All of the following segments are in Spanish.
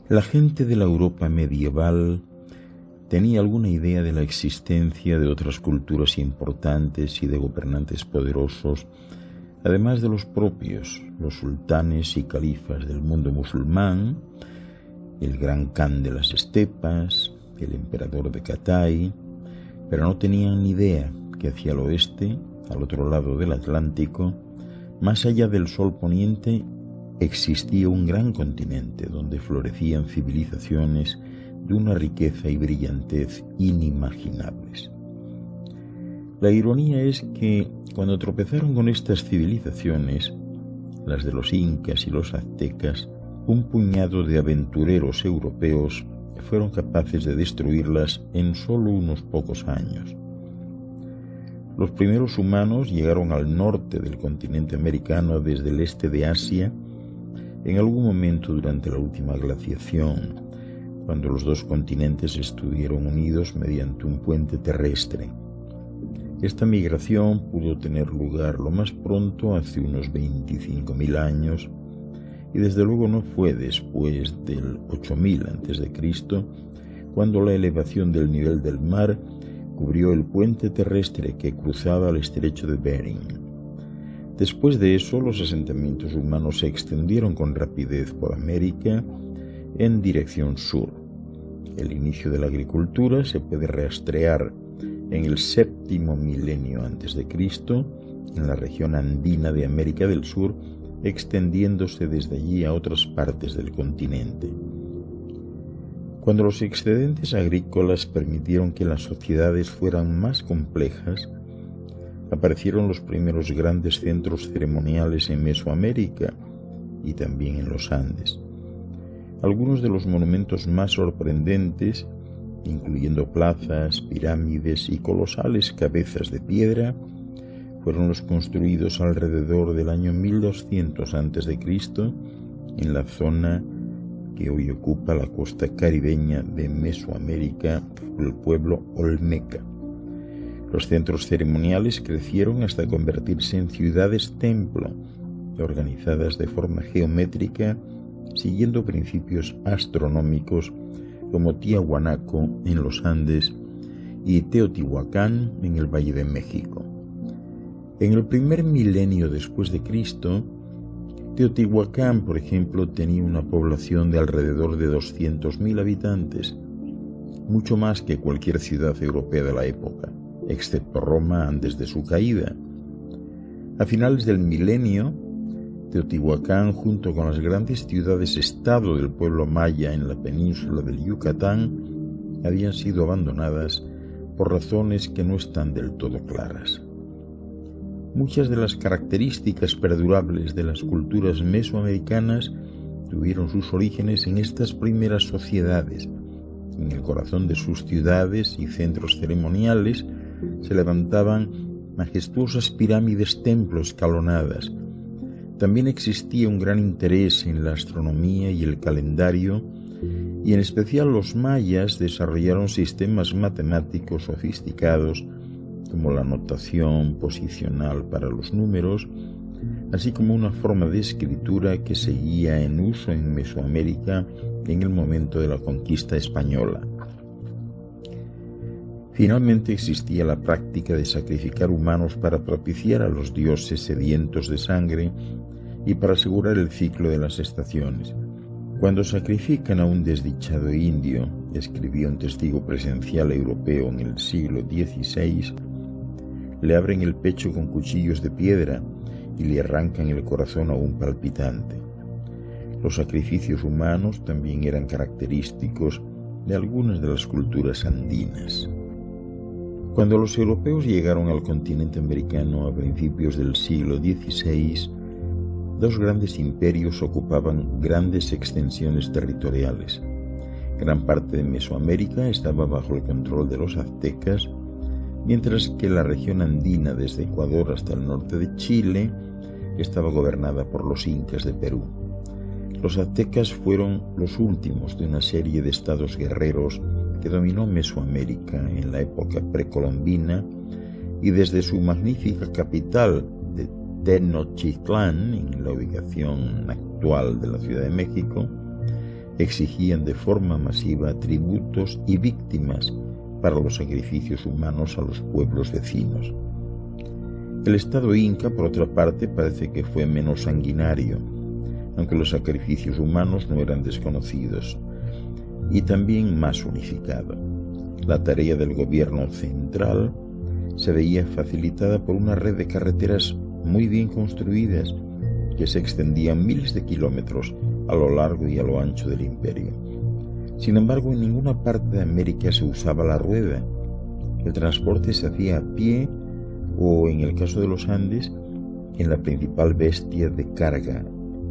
La gente de la Europa medieval tenía alguna idea de la existencia de otras culturas importantes y de gobernantes poderosos, además de los propios, los sultanes y califas del mundo musulmán, el gran Khan de las estepas, el emperador de Catay, pero no tenían ni idea que hacia el oeste, al otro lado del Atlántico, más allá del sol poniente, existía un gran continente donde florecían civilizaciones de una riqueza y brillantez inimaginables. La ironía es que cuando tropezaron con estas civilizaciones, las de los incas y los aztecas, un puñado de aventureros europeos fueron capaces de destruirlas en solo unos pocos años. Los primeros humanos llegaron al norte del continente americano desde el este de Asia en algún momento durante la última glaciación, cuando los dos continentes estuvieron unidos mediante un puente terrestre. Esta migración pudo tener lugar lo más pronto hace unos 25.000 años, y desde luego no fue después del 8000 a.C., cuando la elevación del nivel del mar cubrió el puente terrestre que cruzaba el estrecho de Bering. Después de eso, los asentamientos humanos se extendieron con rapidez por América en dirección sur. El inicio de la agricultura se puede rastrear en el 7º milenio a.C., en la región andina de América del Sur, extendiéndose desde allí a otras partes del continente. Cuando los excedentes agrícolas permitieron que las sociedades fueran más complejas, aparecieron los primeros grandes centros ceremoniales en Mesoamérica y también en los Andes. Algunos de los monumentos más sorprendentes, incluyendo plazas, pirámides y colosales cabezas de piedra, fueron los construidos alrededor del año 1200 a.C. en la zona que hoy ocupa la costa caribeña de Mesoamérica, el pueblo olmeca. Los centros ceremoniales crecieron hasta convertirse en ciudades-templo, organizadas de forma geométrica, siguiendo principios astronómicos como Tiahuanaco en los Andes y Teotihuacán en el Valle de México. En el primer milenio después de Cristo, Teotihuacán, por ejemplo, tenía una población de alrededor de 200.000 habitantes, mucho más que cualquier ciudad europea de la época, excepto Roma antes de su caída. A finales del milenio, Teotihuacán, junto con las grandes ciudades-estado del pueblo maya en la península del Yucatán, habían sido abandonadas por razones que no están del todo claras. Muchas de las características perdurables de las culturas mesoamericanas tuvieron sus orígenes en estas primeras sociedades. En el corazón de sus ciudades y centros ceremoniales se levantaban majestuosas pirámides templo escalonadas. También existía un gran interés en la astronomía y el calendario, y en especial los mayas desarrollaron sistemas matemáticos sofisticados como la notación posicional para los números, así como una forma de escritura que seguía en uso en Mesoamérica en el momento de la conquista española. Finalmente existía la práctica de sacrificar humanos para propiciar a los dioses sedientos de sangre y para asegurar el ciclo de las estaciones. Cuando sacrifican a un desdichado indio, escribió un testigo presencial europeo en el siglo XVI, le abren el pecho con cuchillos de piedra y le arrancan el corazón aún palpitante. Los sacrificios humanos también eran característicos de algunas de las culturas andinas. Cuando los europeos llegaron al continente americano a principios del siglo XVI, dos grandes imperios ocupaban grandes extensiones territoriales. Gran parte de Mesoamérica estaba bajo el control de los aztecas, mientras que la región andina desde Ecuador hasta el norte de Chile estaba gobernada por los incas de Perú. Los aztecas fueron los últimos de una serie de estados guerreros que dominó Mesoamérica en la época precolombina, y desde su magnífica capital de Tenochtitlán, en la ubicación actual de la Ciudad de México, exigían de forma masiva tributos y víctimas para los sacrificios humanos a los pueblos vecinos. El Estado inca, por otra parte, parece que fue menos sanguinario, aunque los sacrificios humanos no eran desconocidos, y también más unificado. La tarea del gobierno central se veía facilitada por una red de carreteras muy bien construidas que se extendían miles de kilómetros a lo largo y a lo ancho del imperio. Sin embargo, en ninguna parte de América se usaba la rueda. El transporte se hacía a pie o, en el caso de los Andes, en la principal bestia de carga,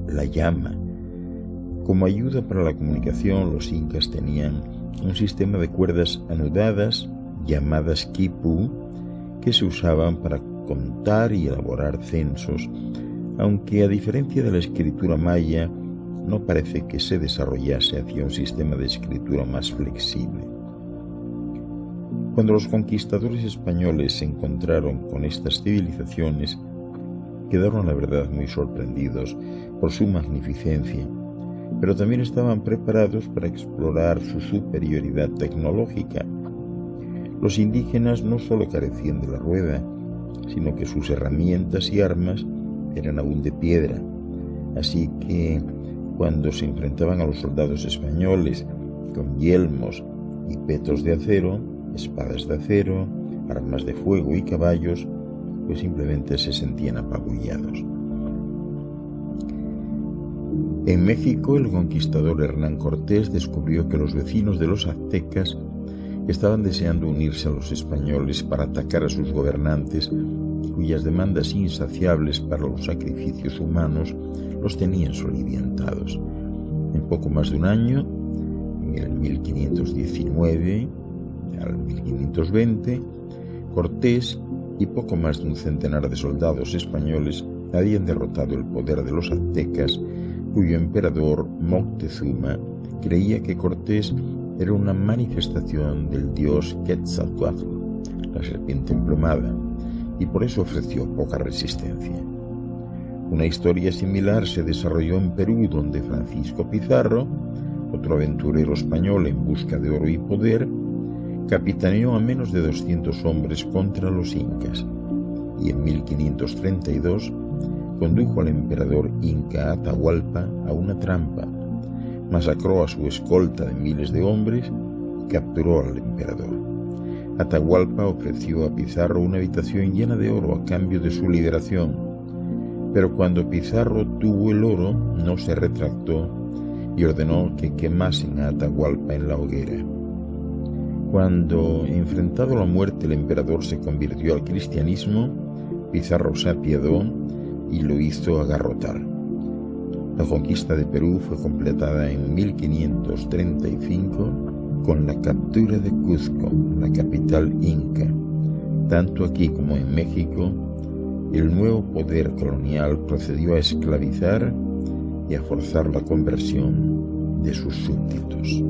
la llama. Como ayuda para la comunicación, los incas tenían un sistema de cuerdas anudadas llamadas quipu que se usaban para contar y elaborar censos, aunque a diferencia de la escritura maya, no parece que se desarrollase hacia un sistema de escritura más flexible. Cuando los conquistadores españoles se encontraron con estas civilizaciones, quedaron, la verdad, muy sorprendidos por su magnificencia, pero también estaban preparados para explorar su superioridad tecnológica. Los indígenas no solo carecían de la rueda, sino que sus herramientas y armas eran aún de piedra, así que cuando se enfrentaban a los soldados españoles con yelmos y petos de acero, espadas de acero, armas de fuego y caballos, pues simplemente se sentían apabullados. En México, el conquistador Hernán Cortés descubrió que los vecinos de los aztecas estaban deseando unirse a los españoles para atacar a sus gobernantes, cuyas demandas insaciables para los sacrificios humanos los tenían soliviantados. En poco más de un año, en el 1519 al 1520, Cortés y poco más de un centenar de soldados españoles habían derrotado el poder de los aztecas, cuyo emperador Moctezuma creía que Cortés era una manifestación del dios Quetzalcóatl, la serpiente emplumada, y por eso ofreció poca resistencia. Una historia similar se desarrolló en Perú, donde Francisco Pizarro, otro aventurero español en busca de oro y poder, capitaneó a menos de 200 hombres contra los incas, y en 1532 condujo al emperador inca Atahualpa a una trampa, masacró a su escolta de miles de hombres y capturó al emperador. Atahualpa ofreció a Pizarro una habitación llena de oro a cambio de su liberación, pero cuando Pizarro tuvo el oro no se retractó y ordenó que quemasen a Atahualpa en la hoguera. Cuando, enfrentado a la muerte, el emperador se convirtió al cristianismo, Pizarro se apiadó y lo hizo agarrotar. La conquista de Perú fue completada en 1535 con la captura de Cuzco, la capital inca. Tanto aquí como en México, el nuevo poder colonial procedió a esclavizar y a forzar la conversión de sus súbditos.